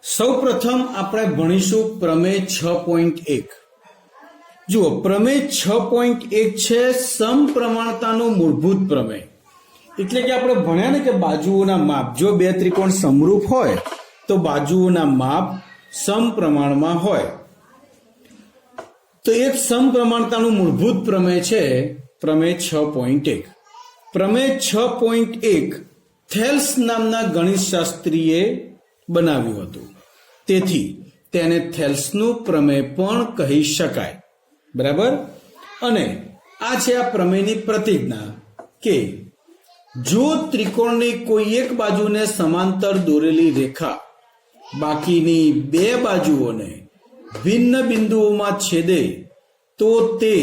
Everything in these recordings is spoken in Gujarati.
સૌપ્રથમ આપણે ભણીશું પ્રમેય 6.1. જુઓ, પ્રમેય 6.1 છે સમપ્રમાણતાનું મૂળભૂત પ્રમેય. એટલે કે આપણે ભણ્યા ને કે બાજુઓના માપ, જો બે ત્રિકોણ સમરૂપ હોય તો બાજુઓના માપ સમપ્રમાણમાં હોય. તો એક સમપ્રમાણતાનું મૂળભૂત પ્રમેય છે પ્રમેય 6.1. પ્રમેય 6.1 થેલ્સ નામના ગણિતશાસ્ત્રીએ બનાવ્યું હતું, તેથી તેને થેલ્સનું પ્રમેય પણ કહી શકાય. બરાબર. અને આ છે આ પ્રમેયની પ્રતિજ્ઞા કે જો ત્રિકોણની કોઈ એક બાજુને સમાંતર દોરેલી રેખા બાકીની બે બાજુઓને ભિન્ન બિંદુઓમાં છેદે તો તે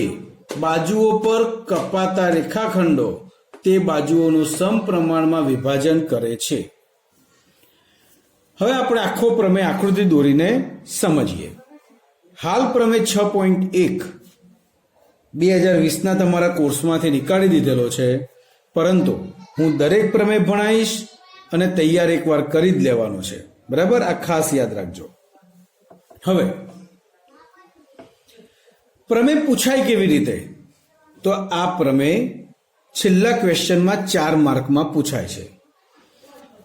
બાજુઓ પર કપાતા રેખાખંડો તે બાજુઓનું સમપ્રમાણમાં વિભાજન કરે છે. હવે આપણે આખો પ્રમેય આકૃતિ દોરીને સમજીએ. હાલ પ્રમેય 6.1 2020ના તમારા કોર્સમાંથી નીકાળી દીધેલો છે, પરંતુ હું દરેક પ્રમેય ભણાવીશ અને તૈયાર એકવાર કરી જ લેવાનો છે. બરાબર, આ ખાસ યાદ રાખજો. હવે પ્રમેય પૂછાય કેવી રીતે? તો આ પ્રમેય છેલ્લા ક્વેશ્ચનમાં 4 માર્કમાં પૂછાય છે.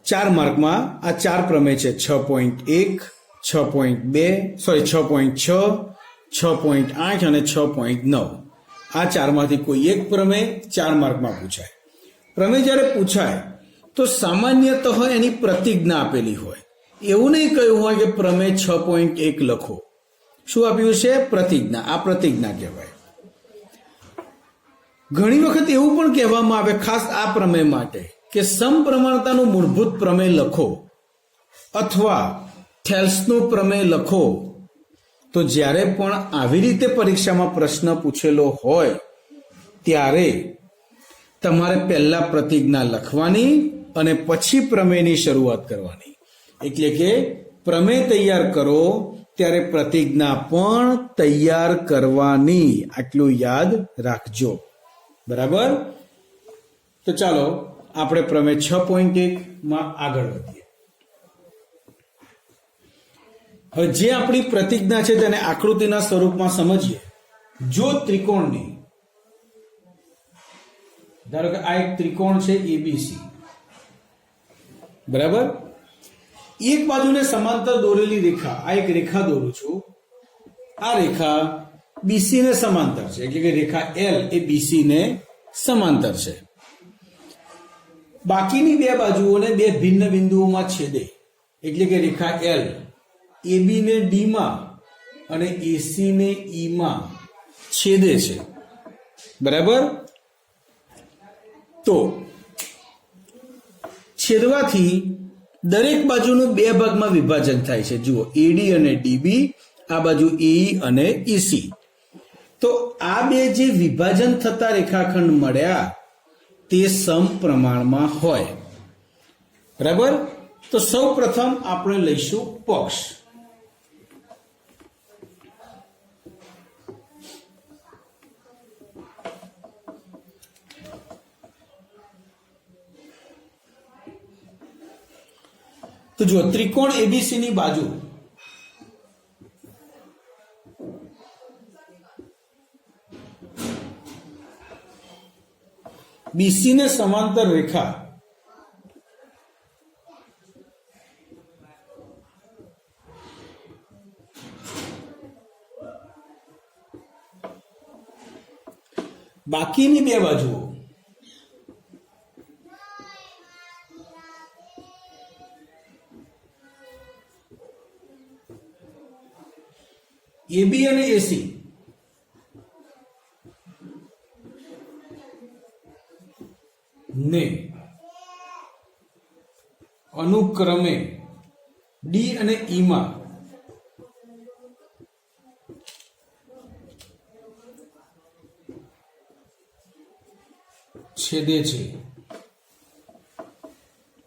4 માર્કમાં આ 4 પ્રમેય છે: 6.1, 6.2, 6.6, 6.8 અને 6.9. આ 4માંથી કોઈ એક પ્રમેય 4 માર્કમાં પૂછાય. પ્રમેય જ્યારે પૂછાય તો સામાન્યતઃ એની પ્રતિજ્ઞા આપેલી હોય. એવું નહીં કહ્યું હોય કે પ્રમેય 6.1 લખો. શું આપ્યું છે? પ્રતિજ્ઞા. આ પ્રતિજ્ઞા કહેવાય. ઘણી વખત એવું પણ કહેવામાં આવે, ખાસ આ પ્રમેય માટે, કે સમપ્રમાણતાનું મૂળભૂત પ્રમેય લખો અથવા થેલ્સનું પ્રમેય લખો. તો જ્યારે પણ આવી રીતે પરીક્ષામાં પ્રશ્ન પૂછેલો હોય ત્યારે તમારે પહેલા પ્રતિજ્ઞા લખવાની અને પછી પ્રમેયની શરૂઆત કરવાની. એટલે કે પ્રમેય તૈયાર કરો ત્યારે પ્રતિજ્ઞા પણ તૈયાર કરવાની. આટલું યાદ રાખજો. બરાબર. તો ચાલો આપણે પ્રમેય 6.1 આગળ વધીએ. હવે જે આપણી પ્રતિજ્ઞા છે તેને આકૃતિના સ્વરૂપમાં સમજીએ. જો ત્રિકોણની, ધારો કે આ એક ત્રિકોણ છે એબીસી, બરાબર. એક બાજુને સમાંતર દોરેલી રેખા, આ એક રેખા દોરું છું, આ રેખા બીસી ને સમાંતર છે. એટલે કે રેખા એલ એ બીસી ને સમાંતર છે. બાકીની બે બાજુઓને બે ભિન્ન બિંદુઓમાં છેદે, એટલે કે રેખા એલ એબી ને ડી માં અને એસી ને ઈ માં છેદે છે. બરાબર. તો છેદવાથી દરેક બાજુનું બે ભાગમાં વિભાજન થાય છે. જુઓ, એડી અને ડીબી, આ બાજુ એઈ અને ઈસી. તો આ બે જે વિભાજન થતા રેખાખંડ મળ્યા તે સમપ્રમાણમાં હોય. બરાબર. તો સૌ પ્રથમ આપણે લઈશું પક્ષ. તો જો ત્રિકોણ એબીસી ની બાજુ બીસી ને સમાંતર રેખા બાકીની બે બાજુઓ એબી અને એસી ને અનુક્રમે ડી અને ઈ માં છેદે છે.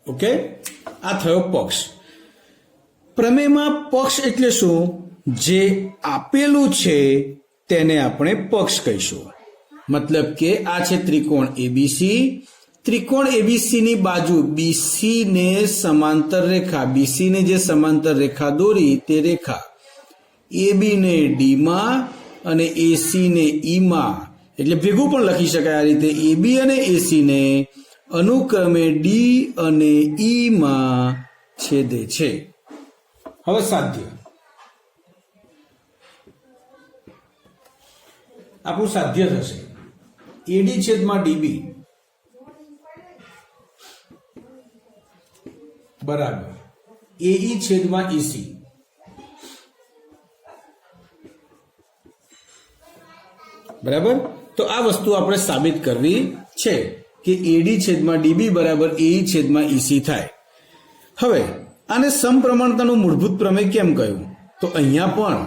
ઓકે, આ થયો પક્ષ. પ્રમેયમાં પક્ષ એટલે શું? જે આપેલું છે તેને આપણે પક્ષ કહીશું. મતલબ કે આ છે ત્રિકોણ એબીસી ત્રિકોણ એબીસી ની બાજુ બીસી ને સમાંતર રેખા, બીસી ને જે સમાંતર રેખા દોરી તે રેખા એબી ને ડી માં અને એસી ને ઈ માં, એટલે ભેગું પણ લખી શકાય આ રીતે, એબી અને એસી ને અનુક્રમે ડી અને ઈ માં છેદે છે. હવે સાધ્ય, આપણું સાધ્ય થશે એડી છેદમાં ડીબી બરાબર એઈ છેદમાં ઈસી. બરાબર, તો આ વસ્તુ આપણે સાબિત કરવી છે કે એડી છેદમાં ડીબી બરાબર એઈ છેદમાં ઈસી થાય. હવે આને સમપ્રમાણતાનું મૂળભૂત પ્રમેય કેમ કહ્યું? તો અહીંયા પણ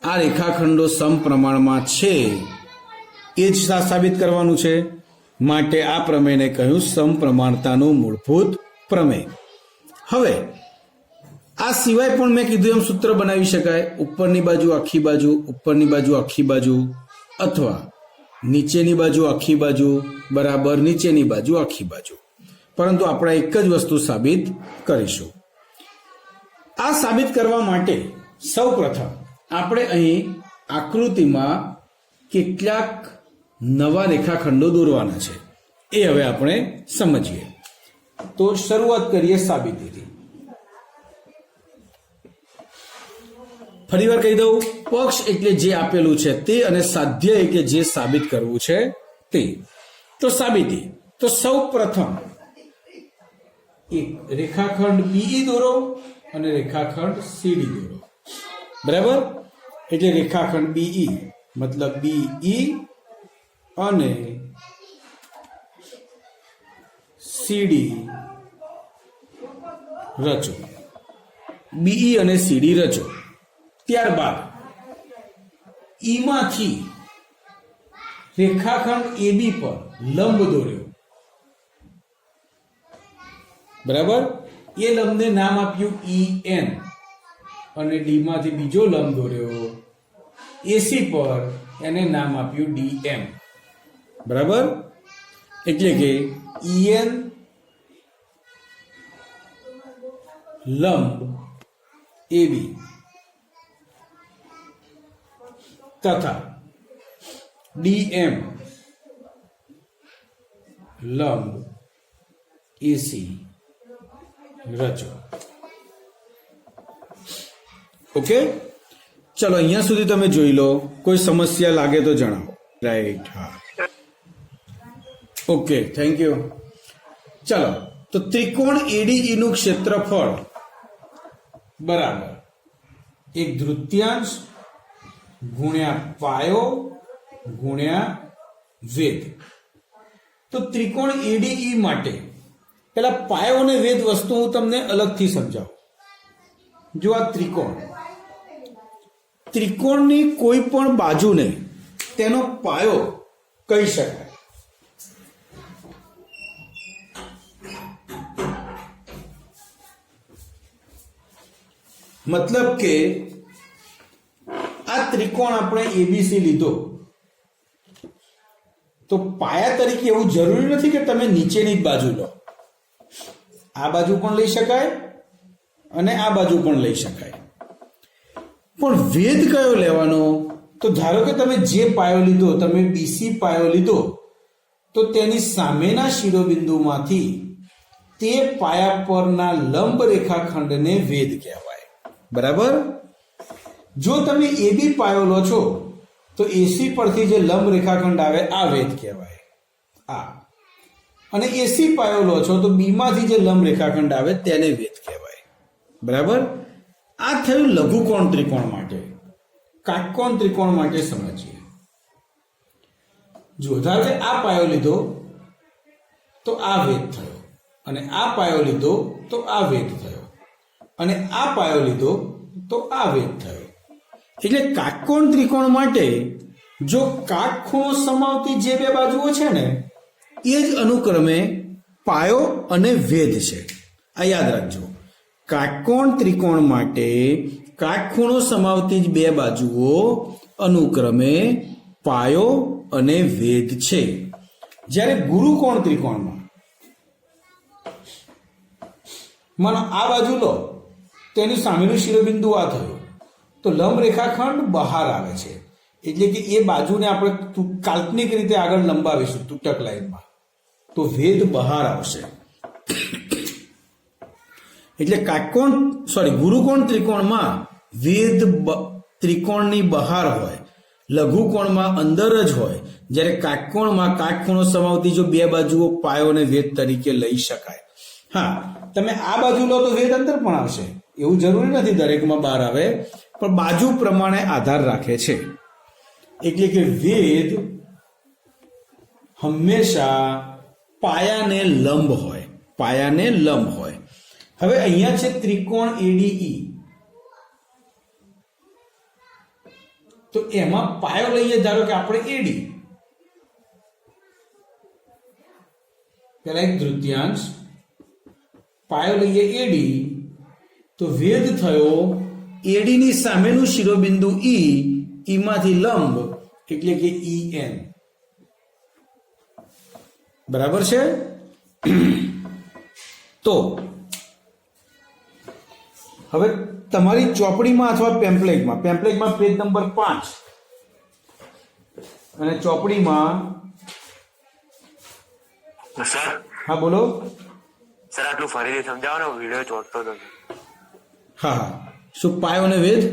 આ રેખાખંડો સમપ્રમાણમાં છે એ જ સાબિત કરવાનું છે, માટે આ પ્રમેયને કહ્યું સમપ્રમાણતાનું મૂળભૂત પ્રમેય. હવે આ સિવાય પણ મેં કીધું એમ સૂત્ર બનાવી શકાય, ઉપરની બાજુ આખી બાજુ, ઉપરની બાજુ આખી બાજુ, અથવા નીચેની બાજુ આખી બાજુ બરાબર નીચેની બાજુ આખી બાજુ. પરંતુ આપણે એક જ વસ્તુ સાબિત કરીશું. આ સાબિત કરવા માટે સૌ પ્રથમ આપણે અહીં આકૃતિમાં કેટલાક નવા રેખાખંડો દોરવાના છે, એ હવે આપણે સમજીએ. તો શરૂઆત કરીએ સાબિતીથી. ફરીવાર કહી દઉં, પક્ષ એટલે જે આપેલું છે તે અને સાધ્ય એટલે જે સાબિત કરવું છે તે. તો સાબિતી, તો સૌ પ્રથમ એક રેખાખંડ બીઈ દોરો અને રેખાખંડ સીડી દોરો. બરાબર, એટલે રેખાખંડ બીઈ મતલબ બીઈ અને સીડી રચો. બીઈ અને સીડી રચો. ત્યારબાદ ઈમાંથી રેખાખંડ એબી પર લંબ દોર્યો. બરાબર, એ લંબને નામ આપ્યું ઈ એન અને ડી માંથી બીજો લંબ દોર્યો એસી પર, એને નામ આપ્યું ડી એમ. બરાબર, એટલે કે ઈએન લંબ એબી તથા ડીએમ લંબ એસી રચો. ઓકે, ચલો અહીંયા સુધી તમે જોઈ લો. કોઈ સમસ્યા લાગે તો જણાવો. રાઈટ, હા, ઓકે, થેન્ક યુ. ચલો, તો ત્રિકોણ એડીઈ નું ક્ષેત્રફળ બરાબર 1/3 ગુણ્યા પાયો ગુણ્યા વેધ. તો ત્રિકોણ એડીઈ માટે પેલા પાયો અને વેધ વસ્તુ હું તમને અલગથી સમજાવું. જો આ ત્રિકોણની કોઈ પણ બાજુને તેનો પાયો કહી શકાય. મતલબ કે આ ત્રિકોણ આપણે એબીસી લીધો તો પાયા તરીકે એવું જરૂરી નથી કે તમે નીચેની જ બાજુ લો. આ બાજુ પણ લઈ શકાય અને આ બાજુ પણ લઈ શકાય. પણ વેધ કયો લેવાનો? તો ધારો કે તમે જે પાયો લીધો, તમે બીસી પાયો લીધો, તો તેની સામેના શિરોબિંદુમાંથી તે પાયા પરના લંબ રેખાખંડને વેધ કહેવાય. બરાબર, જો તમે એબી પાયો લો છો તો એસી પરથી જે લંબ રેખાખંડ આવે આ વેધ કહેવાય. આ અને એસી પાયો લો છો તો બી માંથી જે લંબ રેખાખંડ આવે તેને વેધ કહેવાય. બરાબર, આ થયું લઘુકોણ ત્રિકોણ માટે. કાટકોણ ત્રિકોણ માટે સમજીએ. જો ધારો કે આ પાયો લીધો તો આ વેધ થયો, અને આ પાયો લીધો તો આ વેધ થયો, અને આ પાયો લીધો તો આ વેધ થયો. એટલે કાટકોણ ત્રિકોણ માટે જો કાટખૂણો સમાવતી જે બે બાજુઓ છે ને એ જ અનુક્રમે પાયો અને વેધ છે. આ યાદ રાખજો. કાટકોણ ત્રિકોણ માટે કાટખૂણો સમાવતી જ બે બાજુઓ અનુક્રમે પાયો અને વેધ છે. જ્યારે ગુરુકોણ ત્રિકોણમાં માનો આ બાજુ લો તેની સામેનું શિરોબિંદુ આ થયું તો લંબ રેખાખંડ બહાર આવે છે એટલે કે એ બાજુને આપણે કાલ્પનિક રીતે આગળ લંબાવીશું તૂટક લાઈનમાં તો વેધ બહાર આવશે એટલે ગુરુકોણ ત્રિકોણમાં વેધ ત્રિકોણની બહાર હોય, લઘુકોણમાં અંદર જ હોય, જ્યારે કાટકોણમાં કાટખૂણો સમાવતી જો બે બાજુઓ પાયોને વેધ તરીકે લઈ શકાય. હા, તમે આ બાજુ લો તો વેધ અંદર પણ આવશે, એવું જરૂરી નથી દરેકમાં બહાર આવે, પણ બાજુ પ્રમાણે આધાર રાખે છે. એટલે કે વેધ હંમેશા પાયાને લંબ હોય. હવે અહીંયા છે ત્રિકોણ એડીઈ, તો એમાં પાયો લઈએ, ધારો કે આપણે એડી, પેલા એક તૃતીયાંશ પાયો લઈએ એડી, તો વેધ થયો એડીની સામેનું શિરોબિંદુ ઈ માંથી લંબ એટલે કે EN. બરાબર છે. તો હવે તમારી ચોપડીમાં અથવા પેમ્પલેટમાં પેજ નંબર 5 અને ચોપડીમાં સર. હા બોલો સર, આટલું ફરીથી સમજાવો ને, વિડિયો ચોટતો હતો. હા, શું પાયો અને વેધ?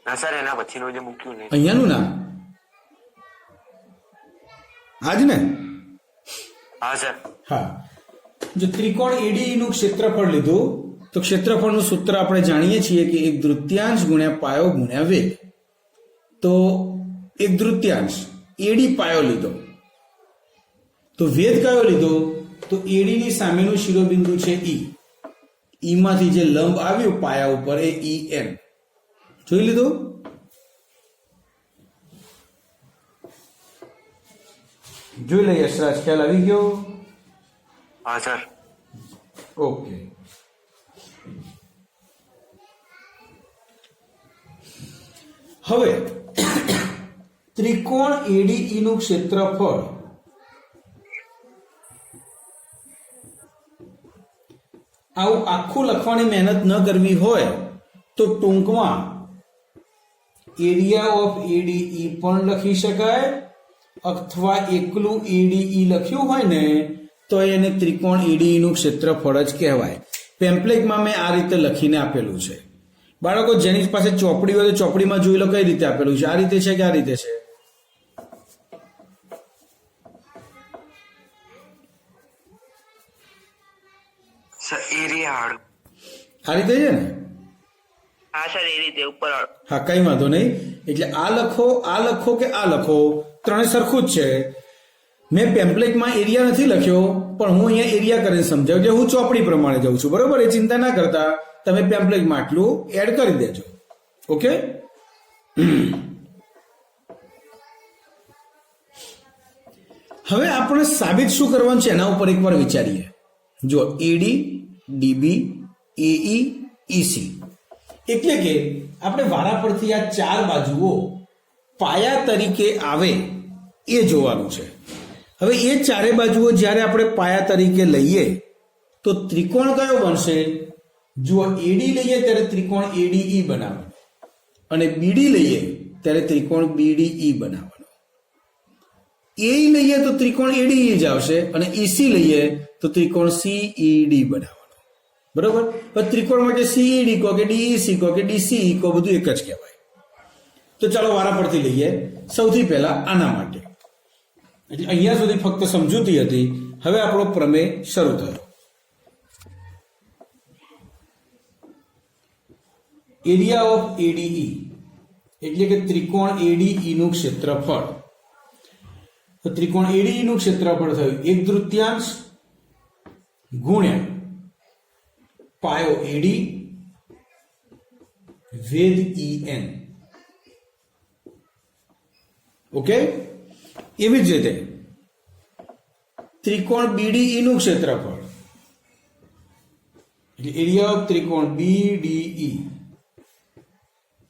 ના સર, એના પછીનું જે મૂક્યું ને અહીંયાનું ના આજ ને? હા સર. હા, જો ત્રિકોણ એડી નું ક્ષેત્રફળ લીધું તો ક્ષેત્રફળનું સૂત્ર આપણે જાણીએ છીએ કે 1/3 ગુણ્યા પાયો ગુણ્યા વેગ. તો 1/3 એડી પાયો લીધો તો વેધ કયો લીધો? તો એડી ની સામેનું શિરોબિંદુ છે ઈ માંથી જે લંબ આવ્યું પાયા ઉપર એ EN. જોઈ લીધું? જોઈ લઈએ યશરાજ, ખ્યાલ આવી ગયો? હા સર. ઓકે. હવે ત્રિકોણ એડીઈ નું ક્ષેત્રફળ આવું આખું લખવાની મહેનત ન કરવી હોય તો ટૂંકમાં એરિયા ઓફ એડીઈ પણ લખી શકાય, અથવા એકલું એડીઈ લખ્યું હોય ને તો એને ત્રિકોણ એડીઈ નું ક્ષેત્રફળ જ કહેવાય. પેમ્પલેટમાં મેં આ રીતે લખીને આપેલું છે. બાળકો જેની પાસે ચોપડી હોય તો ચોપડીમાં જોઈ લો કઈ રીતે આપેલું છે. આ રીતે છે કે આ રીતે છે? સર, એરિયા આ રીતે છે ને? હા સર, એ રીતે ઉપર. હા, કઈ વાંધો નહીં. એટલે આ લખો કે આ લખો, ત્રણે સરખું જ છે. મેં પેમ્પલેટમાં એરિયા નથી લખ્યો, પણ હું અહીંયા એરિયા કરીને સમજાવું, એટલે હું ચોપડી પ્રમાણે જાઉં છું. બરોબર? એ ચિંતા ના કરતા, તમે પેમ્પલેટમાં આટલું એડ કરી દેજો. ઓકે? હવે આપણે સાબિત શું કરવાનું છે એના ઉપર એકવાર વિચારીએ. જો એડી, ડીબી, એઈ, ઈસી, એટલે કે આપણે વારા પરથી આ ચાર બાજુઓ પાયા તરીકે આવે એ જોવાનું છે. હવે એ ચારે બાજુઓ જ્યારે આપણે પાયા તરીકે લઈએ તો ત્રિકોણ કયો બનશે? જો એડી લઈએ ત્યારે ત્રિકોણ એડીઈ બનાવવાનો, અને બીડી લઈએ ત્યારે ત્રિકોણ બીડીઈ બનાવવાનો. એ લઈએ તો ત્રિકોણ એડીઈ જ આવશે, અને ઈસી લઈએ તો ત્રિકોણ સીઈડી બનાવવાનો. બરોબર? પણ ત્રિકોણ માટે સીઈડી કહો કે ડીઈસી કહો કે ડીસીઈ કહો, બધું એક જ કહેવાય. તો ચાલો વારા પરથી લઈએ. સૌથી પહેલા આના માટે, એટલે અહીંયા સુધી ફક્ત સમજૂતી હતી. હવે આપણો પ્રમેય શરૂ થયો. એરિયા ઓફ એડીઈ એટલે કે ત્રિકોણ એડીઈ નું ક્ષેત્રફળ. તો ત્રિકોણ એડીઈ નું ક્ષેત્રફળ થયું 1/3 ગુણ્યા પાયો એડી વેધ EN. ઓકે? એવી જ રીતે ત્રિકોણ BDE નું ક્ષેત્રફળ એટલે એરિયા ઓફ ત્રિકોણ BDE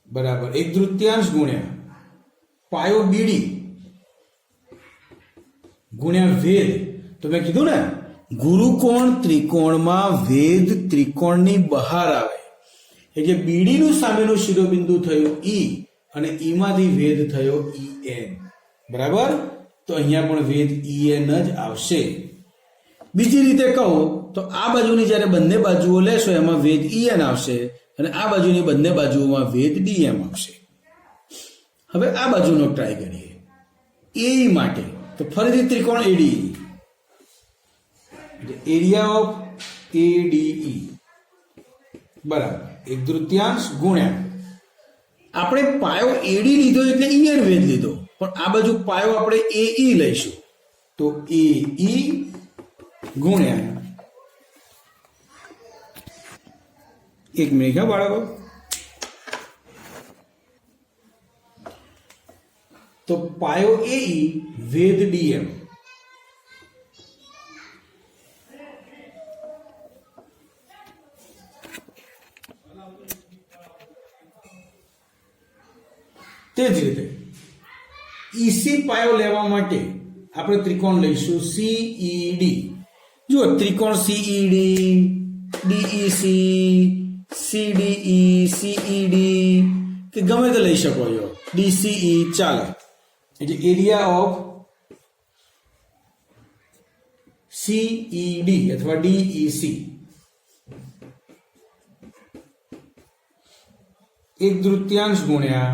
બરાબર 1/3 ગુણ્યા પાયો BD ગુણ્યા વેધ. તો મેં કીધું ને ગુરુકોણ ત્રિકોણમાં વેધ ત્રિકોણની બહાર આવે એટલે બીડી નું સામેનું શિરોબિંદુ થયું ઈ અને ઈ માંથી વેધ થયો ઈ બરાબર. તો અહીંયા પણ વેધ ઈ જ આવશે. બીજી રીતે કહું તો આ બાજુની જ્યારે બંને બાજુઓ લેશો એમાં વેધ ઈ આવશે અને આ બાજુની બંને બાજુઓમાં વેધ ડીએમ આવશે. હવે આ બાજુનો ટ્રાય કરીએ એ માટે. તો ફરીથી ત્રિકોણ એડીઈ, એરિયા ઓફ એડીઈ બરાબર 1/3 ગુણ્યા આપણે પાયો એડી લીધો એટલે ઈએન વેધ લીધો, પણ આ બાજુ પાયો આપણે એઈ લઈશું તો એઈ ગુણ્યા 1 મિનિટ હા બાળકો. તો પાયો એઈ વેધ ડીએમ તે જ રીતે ઈસી પાયો લેવા માટે આપણે ત્રિકોણ લઈશું સીઈડી. જુઓ ત્રિકોણ સીઈડી, ડીઈસી, સીડીઈ, સીઈડી કે ગમે તે લઈ શકો છો, ડીસીઈ ચાલે. એટલે એરિયા ઓફ સીઈડી અથવા ડીઈસી 1/3 ગુણ્યા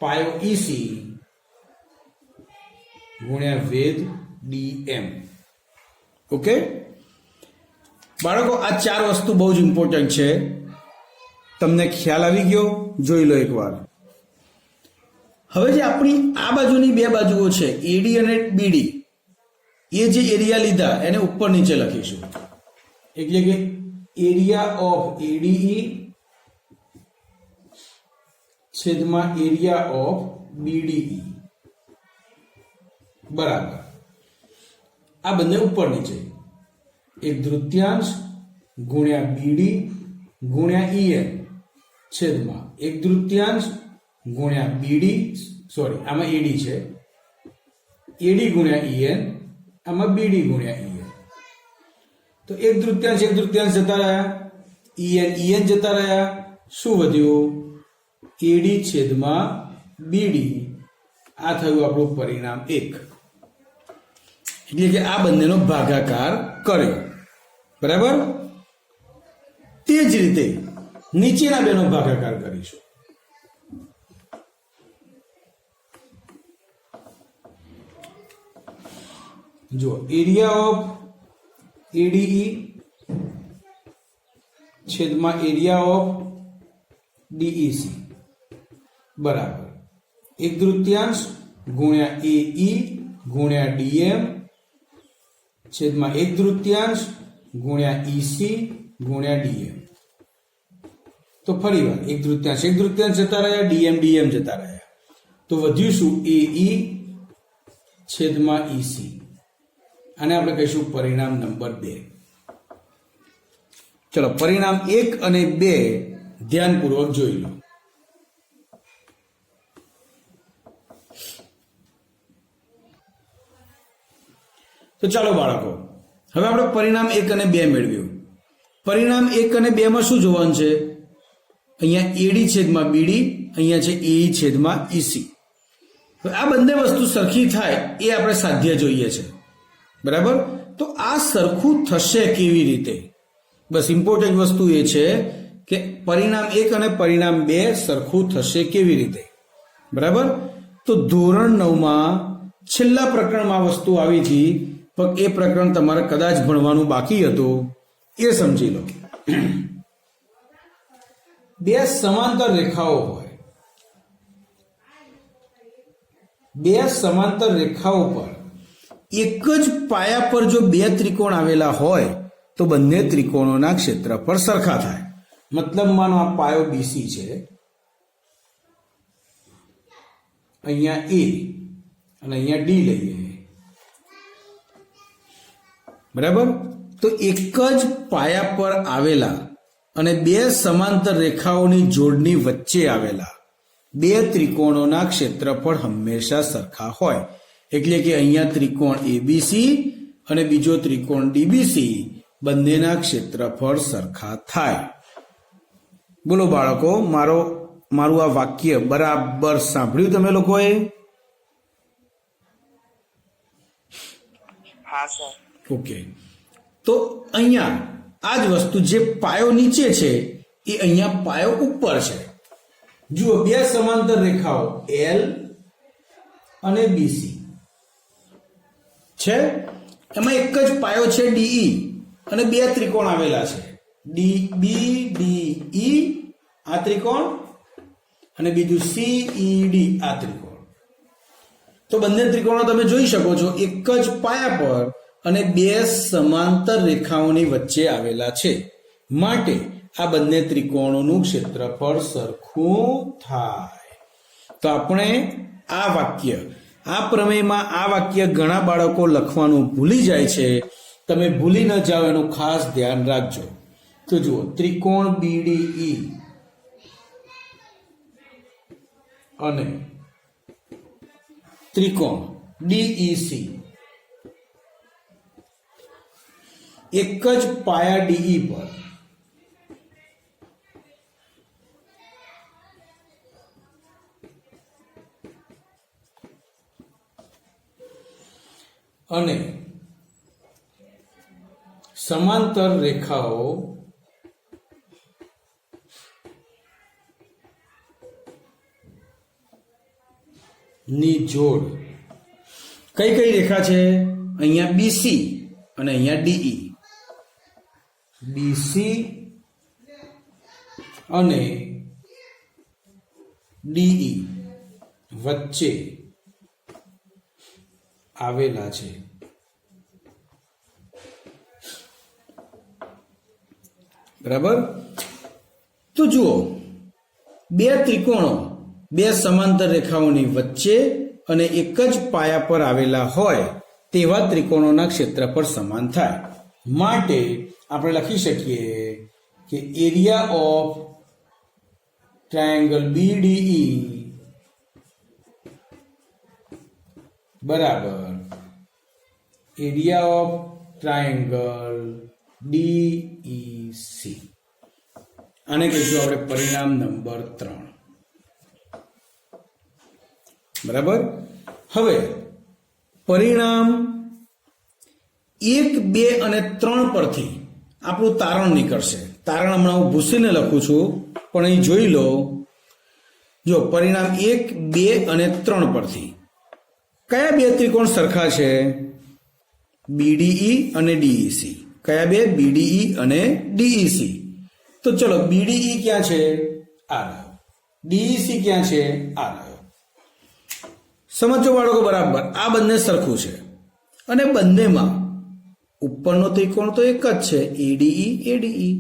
પાયો ઈસી ગુણ્યા વેધ ડીએમ. ઓકે બાળકો, આ 4 વસ્તુ બહુ જ ઇમ્પોર્ટન્ટ છે. તમને ખ્યાલ આવી ગયો? જોઈ લો એકવાર. હવે જે આપણી આ બાજુની બે બાજુઓ છે એડી અને બીડી, એ જે એરિયા લીધા એને ઉપર નીચે લખીશું. એટલે કે એરિયા ઓફ એડીઈ છેદમાં એરિયા ઓફ બીડીઈ બરાબર. આ બંને ઉપર નીચે 1/3 ગુણ્યા બીડી ગુણ્યા ઈએન છેદમાં 1/3 ગુણ્યા બીડી, સોરી આમાં એડી છે, એડી ગુણ્યા ઈએન, આમાં બીડી ગુણ્યા ઈએન. તો 1/3 જતા રહ્યા, ઈએન જતા રહ્યા, શું વધ્યું? એડી છેદમાં બીડી. આ થયું આપણું પરિણામ 1. એટલે કે આ બંનેનો ભાગાકાર કર્યો બરાબર. તે જ રીતે નીચેના બેનો ભાગાકાર કરીશું. જો એરિયા ઓફ એડીઈ છેદમાં એરિયા ઓફ ડીઈસી બરાબર 1/3 ગુણ્યા એઈ ગુણ્યા ડીએમ છેદમાં 1/3 ગુણ્યા ઈસી ગુણ્યા ડીએમ. તો ફરી વાર 1/3 જતા રહ્યા, ડીએમ જતા રહ્યા, તો વધ્યું શું? એઈ છેદમાં ઈસી. આને આપણે કહીશું પરિણામ નંબર 2. ચલો પરિણામ 1 અને 2 ધ્યાનપૂર્વક જોઈ લો. તો ચાલો બાળકો, હવે આપણે પરિણામ 1 અને 2 મેળવ્યું. પરિણામ 1 અને 2 માં શું જોવાનું છે? અહીંયા એડી છેદમાં બીડી, અહીંયા છે એઈ છેદમાં ઈસી. આ બંને વસ્તુ સરખી થાય એ આપણે સાધ્ય જોઈએ છે બરાબર. તો આ સરખું થશે કેવી રીતે? બસ ઇમ્પોર્ટન્ટ વસ્તુ એ છે કે પરિણામ 1 અને પરિણામ 2 સરખું થશે કેવી રીતે બરાબર. તો ધોરણ 9માં છેલ્લા પ્રકરણમાં વસ્તુ આવી હતી, પણ એ પ્રકરણ તમારે કદાચ ભણવાનું બાકી હતું, એ સમજી લો. બે સમાંતર રેખાઓ હોય, બે સમાંતર રેખાઓ પર એક જ પાયા પર જો બે ત્રિકોણ આવેલા હોય તો બંને ત્રિકોણોના ક્ષેત્રફળ સરખા થાય. મતલબ માનો આ પાયો બીસી છે, અહીંયા એ અને અહીંયા ડી લઈએ બરાબર. તો એક જ પાયા પર આવેલા અને બે સમાંતર રેખાઓની જોડની વચ્ચે આવેલા બે ત્રિકોણોના ક્ષેત્રફળ હંમેશા સરખા હોય. એટલે કે અહીંયા ત્રિકોણ એબીસી અને બીજો ત્રિકોણ ડીબીસી બંનેના ક્ષેત્રફળ સરખા થાય. બોલો બાળકો, મારું આ વાક્ય બરાબર સાંભળ્યું તમે લોકોએ? હા સર. ઓકે, તો અહીંયા આ જ વસ્તુ, જે પાયો નીચે છે એ અહીંયા પાયો ઉપર છે. જુઓ, બે સમાંતર રેખાઓ એલ અને બીસી છે, એમાં એક જ પાયો છે ડીઈ, અને બે ત્રિકોણ આવેલા છે ડીબીડીઈ આ ત્રિકોણ, અને બીજું સીઈડી આ ત્રિકોણ. તો બંને ત્રિકોણો તમે જોઈ શકો છો એક જ પાયા પર અને બે સમાંતર રેખાઓની વચ્ચે આવેલા છે, માટે આ બંને ત્રિકોણોનું ક્ષેત્રફળ સરખું થાય. તો આપણે આ વાક્ય, આ પ્રમેયમાં આ વાક્ય ઘણા બાળકો લખવાનું ભૂલી જાય છે. તમે ભૂલી ન જાઓ એનું ખાસ ધ્યાન રાખજો. તો જુઓ, ત્રિકોણ બીડીઈ અને ત્રિકોણ ડીઈસી એક જ પાયા ડીઈ પર અને સમાંતર રેખાઓ ની જોડ. કઈ કઈ રેખા છે? અહીંયા બીસી અને અહીંયા ડીઈ. બીસી અને ડીઈ વચ્ચે આવેલા છે. બરાબર? તો જુઓ, બે ત્રિકોણો બે સમાંતર રેખાઓની વચ્ચે અને એક જ પાયા પર આવેલા હોય તેવા ત્રિકોણોના ક્ષેત્રફળ સમાન થાય. માટે આપણે લખી શકીએ કે એરિયા ઓફ ટ્રાયેંગલ બીડીઈ બરાબર એરિયા ઓફ ટ્રાયેંગલ ડીઈસી. આને કહીશું આપણે પરિણામ નંબર 3. બરાબર? હવે પરિણામ 1, 2 અને 3 પરથી આપણું તારણ નીકળશે. તારણ હમણાં હું ભૂસીને લખું છું, પણ અહીં જોઈ લો. જો, પરિણામ 1, 2 અને 3 પરથી કયા બે ત્રિકોણ સરખા છે? બીડીઈ અને ડીઈસી. કયા બે? બીડીઈ અને ડીઈસી. તો ચલો, બીડીઈ ક્યાં છે? આ રહ્યો. ડીઈસી ક્યાં છે? આ રહ્યો. સમજો બાળકો બરાબર, આ બંને સરખું છે અને બંનેમાં ઉપરનો ત્રિકોણ તો એક જ છે, એડીઈ એડીઈ.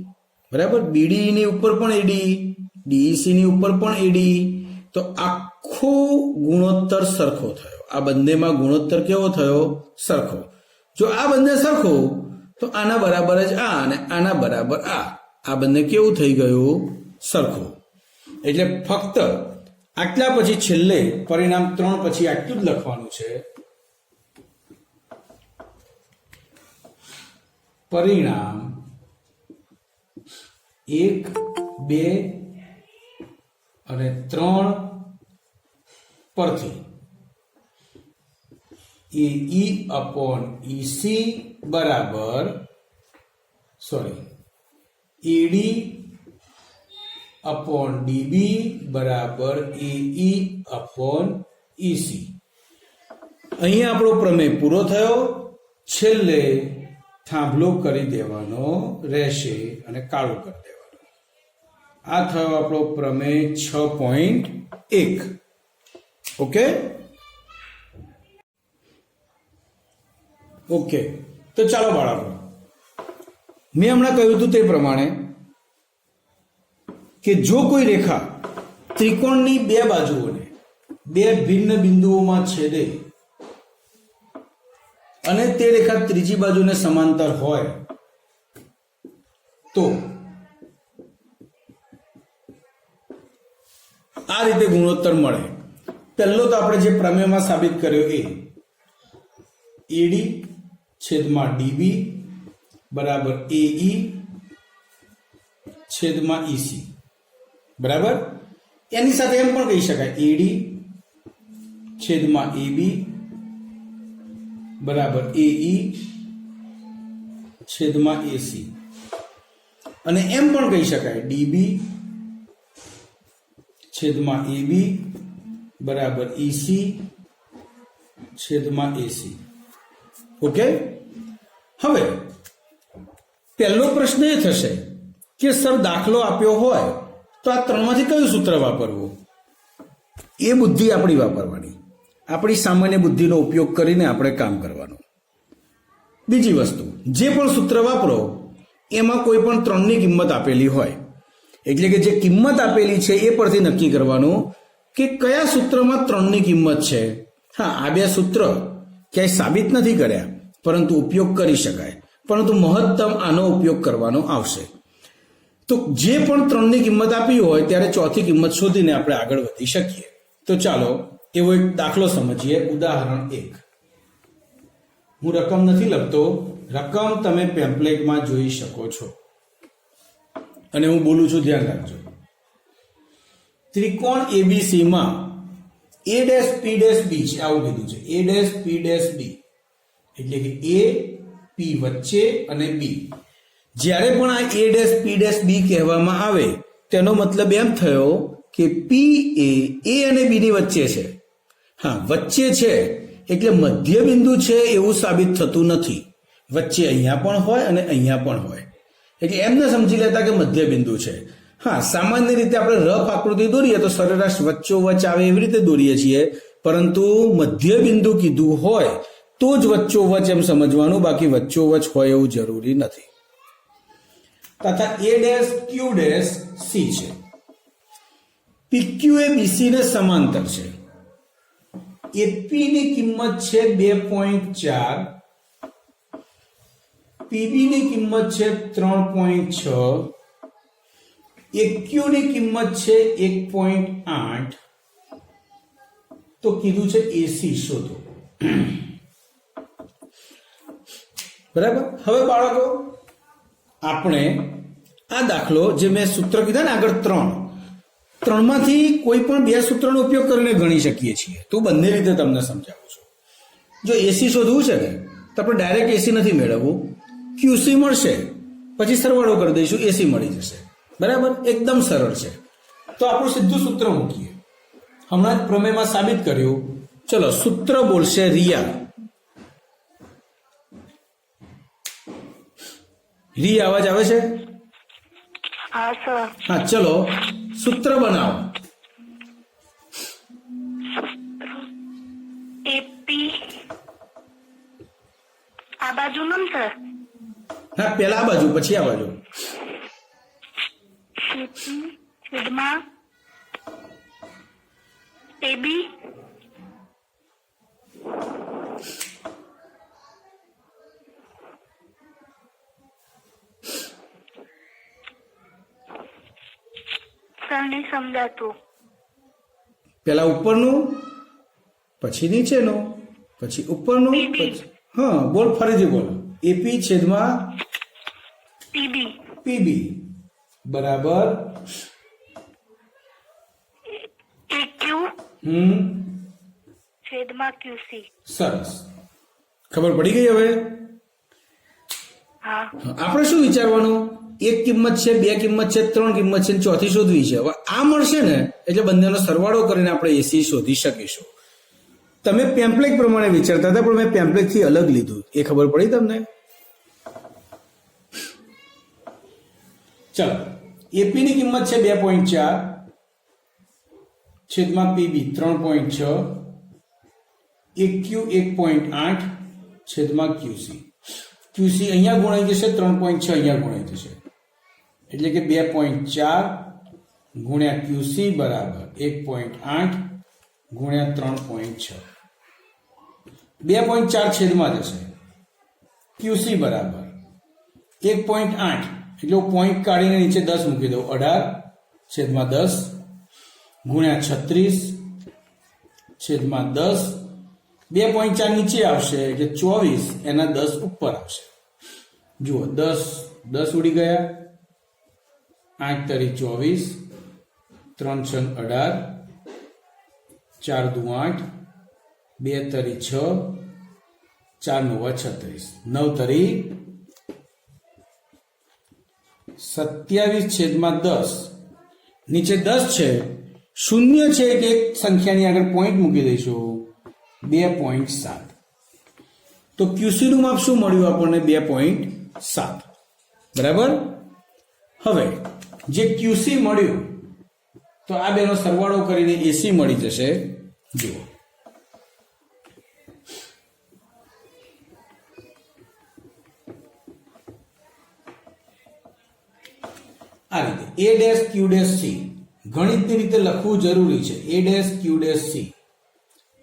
બરાબર? બીડીઈ ની ઉપર પણ એડીઈ, ડીઈસી ની ઉપર પણ એડીઈ. તો આખો ગુણોત્તર સરખો થયો. આ બંનેમાં ગુણોત્તર કેવો થયો? સરખો. જો આ બંને સરખું, તો આના બરાબર જ આ અને આના બરાબર આ. આ બંને કેવું થઈ ગયું? સરખું. એટલે ફક્ત આટલા પછી છેલ્લે પરિણામ 3 પછી આટલું જ લખવાનું છે. પરિણામ 1, 2 અને 3 પરથી AE upon EC બરાબર AD upon DB બરાબર AE upon EC. અહીંયા આપણો પ્રમેય પૂરો થયો. છેલ્લે થાંભલો કરી દેવાનો રહેશે અને કાળું કરી દેવાનું. આ થયો આપણો પ્રમેય 6.1. Okay okay. તો ચાલો બાળકો, મેં હમણાં કહ્યું હતું તે પ્રમાણે કે જો કોઈ રેખા ત્રિકોણની બે બાજુઓને બે ભિન્ન બિંદુઓમાં છેદે અને તે રેખા ત્રીજી બાજુને સમાંતર હોય તો આ રીતે ગુણોત્તર મળે. પહેલો તો આપણે જે પ્રમેયમાં સાબિત કર્યો એ AD છેદમાં ડીબી બરાબર એઈ છેદમાં ઈસી બરાબર. એની સાથે એમ પણ કહી શકાય એડી છેદમાં એબી બરાબર એઈ છેદમાં એસી અને એમ પણ કહી શકાય ડીબી છેદમાં એબી બરાબર ઈસી છેદમાં એસી. ઓકે. હવે પહેલો પ્રશ્ન એ થશે કે સર દાખલો આપ્યો હોય તો આ ત્રણમાંથી કયું સૂત્ર વાપરવું? એ બુદ્ધિ આપણી વાપરવાની, આપણી સામાન્ય બુદ્ધિનો ઉપયોગ કરીને આપણે કામ કરવાનું. બીજી વસ્તુ, જે પણ સૂત્ર વાપરો એમાં કોઈ પણ ત્રણની કિંમત આપેલી હોય, એટલે કે જે કિંમત આપેલી છે એ પરથી નક્કી કરવાનું કે કયા સૂત્રમાં ત્રણની કિંમત છે. હા, આ બે સૂત્ર ક્યાંય સાબિત નથી કર્યા, પરંતુ ઉપયોગ કરી શકાય, પરંતુ મહત્તમ આનો ઉપયોગ કરવાનો આવશે. તો જે પણ ત્રણની કિંમત આપી હોય ત્યારે ચોથી કિંમત શોધીને આપણે આગળ વધી શકીએ. તો ચાલો એવો એક દાખલો સમજીએ. ઉદાહરણ 1. હું રકમ નથી લખતો, રકમ તમે પેમ્પલેટમાં જોઈ શકો છો અને હું બોલું છું, ધ્યાન રાખજો. ત્રિકોણ એબીસીમાં a dash p dash b છે, આવું કીધું છે. a dash p dash b એટલે કે a p વચ્ચે અને b. જ્યારે પણ આ a dash p dash b કહેવામાં આવે તેનો મતલબ એમ થયો કે p એ a અને b ની વચ્ચે છે. હા, વચ્ચે છે એટલે મધ્ય બિંદુ છે એવું સાબિત થતું નથી. વચ્ચે અહીંયા પણ હોય અને અહીંયા પણ હોય, એટલે એમ ન સમજી લેતા કે મધ્ય બિંદુ છે. હા, સામાન્ય રીતે આપણે રફ આકૃતિ દોરીએ તો સરેરાશ વચ્ચોવચ આવે એવી રીતે દોરીએ છીએ, પરંતુ મધ્ય બિંદુ કીધું હોય તો જ વચ્ચોવચ એમ સમજવાનું, બાકી વચ્ચોવચ હોય એવું જરૂરી નથી. તથા a dash q dash c છે. pq એ bc ને સમાંતર છે. ap ની કિંમત છે 2.4, pb ની કિંમત છે 3.6, aq ની કિંમત છે 1.8. તો કીધું છે ac શોધો. બરાબર. હવે બાળકો, આપણે આ દાખલો જે મેં સૂત્ર કીધા ને આગળ ત્રણમાંથી કોઈ પણ બે સૂત્રનો ઉપયોગ કરીને ગણી શકીએ છીએ. તો બંને રીતે તમને સમજાવું છું. જો એસી શોધવું છે ને તો આપણે ડાયરેક્ટ એસી નથી મેળવવું, ક્યુસી મળશે પછી સરવાળો કરી દઈશું, એસી મળી જશે. બરાબર, એકદમ સરળ છે. તો આપણું સીધું સૂત્ર મૂકીએ. હમણાં જ પ્રમેયમાં સાબિત કર્યું. ચલો, સૂત્ર બોલશે રિયા. રી અવાજ આવે છે? હા સર. હા, ચલો સૂત્ર બનાવો. એપી આ બાજુ નમ સર. હા, પેલા આ બાજુ પછી આ બાજુ. એપી છેદમાં એબી સર નહીં સમજાતું. પેલા ઉપરનું પછી નીચેનું પછી ઉપરનું પછી હા, બોલ, ફરીથી બોલ. એપી છેદમાં પીબી પીબી બરાબર એક્યુ હમ છેદમાં ક્યુસી. સરસ, ખબર પડી ગઈ. હવે હા. આપણે શું વિચારવાનું? એક કિંમત છે, બે કિંમત છે, ત્રણ કિંમત છે, ચોથી શોધવી છે. હવે આ મળશે ને એટલે બંનેનો સરવાળો કરીને આપણે એસી શોધી શકીશું. તમે પેમ્પલેટ પ્રમાણે વિચારતા હતા, પણ મેં પેમ્પલેટ થી અલગ લીધું. એ ખબર પડી તમને? ચાલો, એપી ની કિંમત છે 2.4 છેદમાં પીબી 3.6, એક્યુ 1.8 છેદમાં ક્યુસી. ક્યુસી અહીંયા ગુણાઈ જશે, 3.6 અહીંયા ગુણાઈ જશે, એટલે કે 2.4 ગુણ્યા ક્યુસી બરાબર 1.8 ગુણ્યા 3.6. 2.4 છેદમાં જશે, ક્યુસી બરાબર 1.8 એટલે પોઈન્ટ કાઢીને નીચે 10 મૂકી દઉં, 18 છેદમાં 10 ગુણ્યા 36 છેદમાં 10 2.4 નીચે આવશે એટલે 24 એના 10 ઉપર આવશે. જુઓ 10 ઉડી ગયા, 8 તરી 24, 3 છંગ 18, 4 દુ 8, 2 તરી 6, 4 નવા 36, 9 તરી 27/10. નીચે 10 છે, શૂન્ય છે કે એક સંખ્યાની આગળ પોઈન્ટ મૂકી દઈશું 2.7. તો ક્યુસી નું માપ શું મળ્યું આપણને? 2.7. બરાબર. હવે જે ક્યુસી મળ્યું તો આ બેનો સરવાળો કરીને એસી મળી જશે. જુઓ આ રીતે a dash q dash c ગણિતની રીતે લખવું જરૂરી છે. a dash q dash c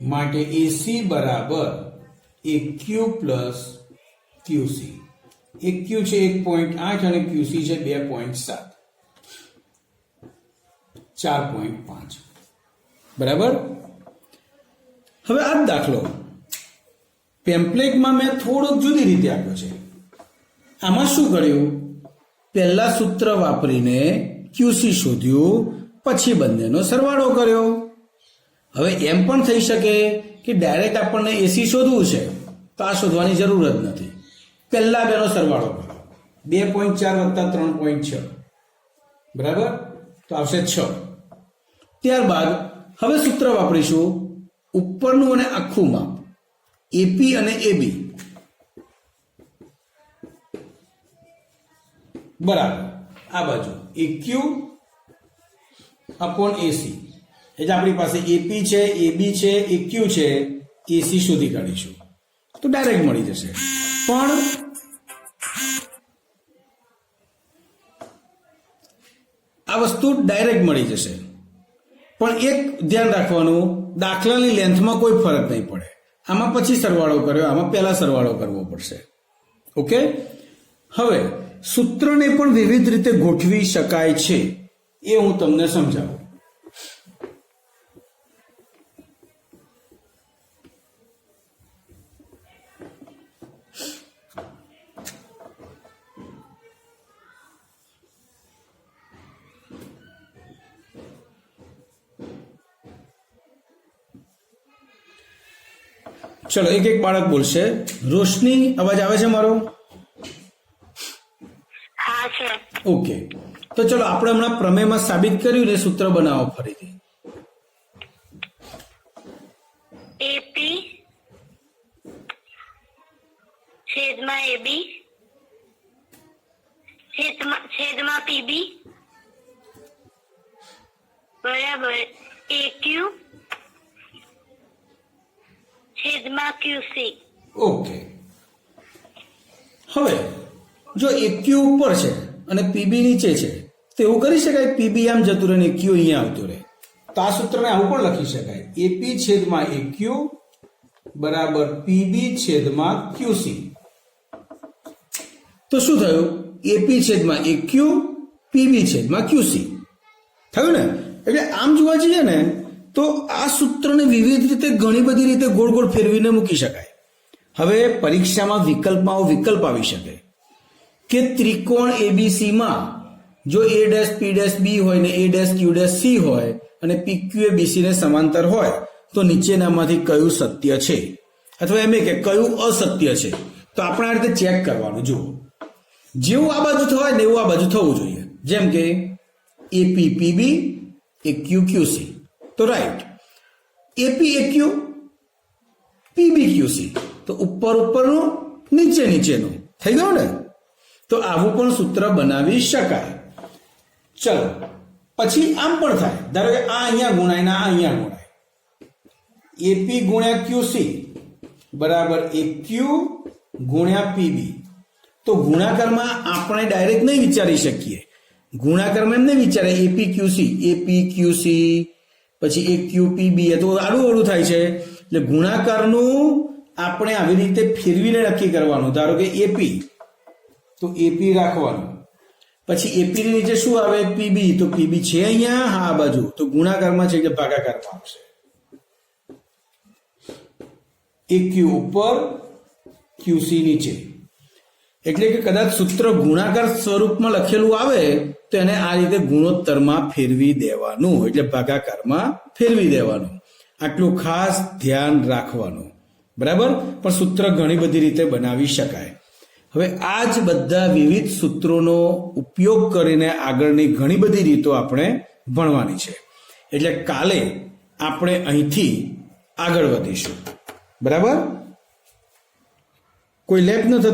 માટે AC બરાબર AQ પ્લસ QC. AQ છે 1.8 અને QC છે 2.7, 4.5. બરાબર. હવે આ દાખલો પેમ્પલેટમાં મેં થોડોક જુદી રીતે આપ્યો છે. આમાં શું કર્યું? પહેલા સૂત્ર વાપરીને QC શોધ્યું, પછી બંનેનો સરવાળો કર્યો. હવે એમ પણ થઈ શકે કે ડાયરેક્ટ આપણને એસી શોધવું છે તો આ શોધવાની જરૂર જ નથી. પહેલા બેનો સરવાળો કરો, 2.4 વત્તા 3.6, બરાબર, તો આવશે 6. ત્યારબાદ હવે સૂત્ર વાપરીશું ઉપરનું અને આખું માપ એપી અને એબી બરાબર આ બાજુ એક્યુ અપોન એસી. એટલે આપણી પાસે એપી છે, એબી છે, એક્યુ છે, એસી શોધી કાઢીશું તો ડાયરેક્ટ મળી જશે. પણ આ વસ્તુ ડાયરેક્ટ મળી જશે, પણ એક ધ્યાન રાખવાનું, દાખલાની લેન્થમાં કોઈ ફરક નહીં પડે. આમાં પછી સરવાળો કર્યો, આમાં પહેલા સરવાળો કરવો પડશે. ઓકે. હવે સૂત્રને પણ વિવિધ રીતે ગોઠવી શકાય છે એ હું તમને સમજાવું. ચલો એક એક બાળક બોલશે. રોશની, અવાજ આવે છે મારો? હા છે. ઓકે. તો ચલો આપણે હમણાં પ્રમેયમાં સાબિત કર્યું ને, સૂત્ર બનાવો ફરીથી. એપી છેદમાં એબી છેદમાં પીબી બરાબર એક્યુ છેદમાં ક્યુસી. ઓકે. હવે જો એક્યુ ઉપર છે અને પીબી નીચે છે તો એવું કરી શકાય, પીબી આમ જતું રહે ને એક્યુ અહીંયા આવતું રહે. તો આ સૂત્રને આવું પણ લખી શકાય, એપી છેદમાં એક્યુ બરાબર પીબી છેદમાં ક્યુસી. તો શું થયું? એપી છેદમાં એક્યુ પીબી છેદમાં ક્યુસી થયું ને. એટલે આમ જોવા જઈએ ને તો આ સૂત્રને વિવિધ રીતે ઘણી બધી રીતે ગોળ ગોળ ફેરવીને મૂકી શકાય. હવે પરીક્ષામાં વિકલ્પમાં વિકલ્પ આવી શકે કે ત્રિકોણ એબીસી માં જો a dash p dash b હોય ને a dash q dash c હોય અને pq એ bc ને સમાંતર હોય તો નીચેનામાંથી કયું સત્ય છે, અથવા એમ કે કયું અસત્ય છે. તો આપણે આ રીતે ચેક કરવાનું. જુઓ, જેવું આ બાજુ થવાય ને એવું આ બાજુ થવું જોઈએ. જેમ કે એપી પીબી એક્યુ ક્યુસી, તો રાઈટ. એપી એક્યુ પીબી ક્યુસી, તો ઉપર ઉપરનું નીચે નીચેનું થઈ ગયું ને. તો આવું પણ સૂત્ર બનાવી શકાય. ચલો પછી આમ પણ થાય. ધારો કે આ અહીંયા ગુણાય ને આ અહીંયા ગુણાય, એપી ગુણ્યા ક્યુસી બરાબર એક્યુ ગુણ્યા પીબી. તો ગુણાકારમાં આપણે ડાયરેક્ટ નહીં વિચારી શકીએ. ગુણાકારમાં એમ નહીં વિચારે એપી ક્યુસી, એપી ક્યુસી પછી એક્યુ પીબી, તો આડું ઓળું થાય છે. એટલે ગુણાકારનું આપણે આવી રીતે ફેરવીને નક્કી કરવાનું. ધારો કે એપી, તો એપી રાખવાનું, પછી એપી ની નીચે શું આવે? પીબી. તો પીબી છે અહીંયા, હા આ બાજુ, તો ગુણાકારમાં છે કે ભાગાકારમાં આવશે. એક ક્યુ ઉપર ક્યુસી નીચે. એટલે કે કદાચ સૂત્ર ગુણાકાર સ્વરૂપમાં લખેલું આવે તો એને આ રીતે ગુણોત્તરમાં ફેરવી દેવાનું, એટલે ભાગાકારમાં ફેરવી દેવાનું. આટલું ખાસ ધ્યાન રાખવાનું, બરાબર. પણ સૂત્ર ઘણી બધી રીતે બનાવી શકાય. હવે આ જ બધા વિવિધ સૂત્રોનો ઉપયોગ કરીને આગળની ઘણી બધી રીતો આપણે ભણવાની છે. એટલે કાલે આપણે અહીંથી આગળ વધીશું, બરાબર. કોઈ લેપ ન થતું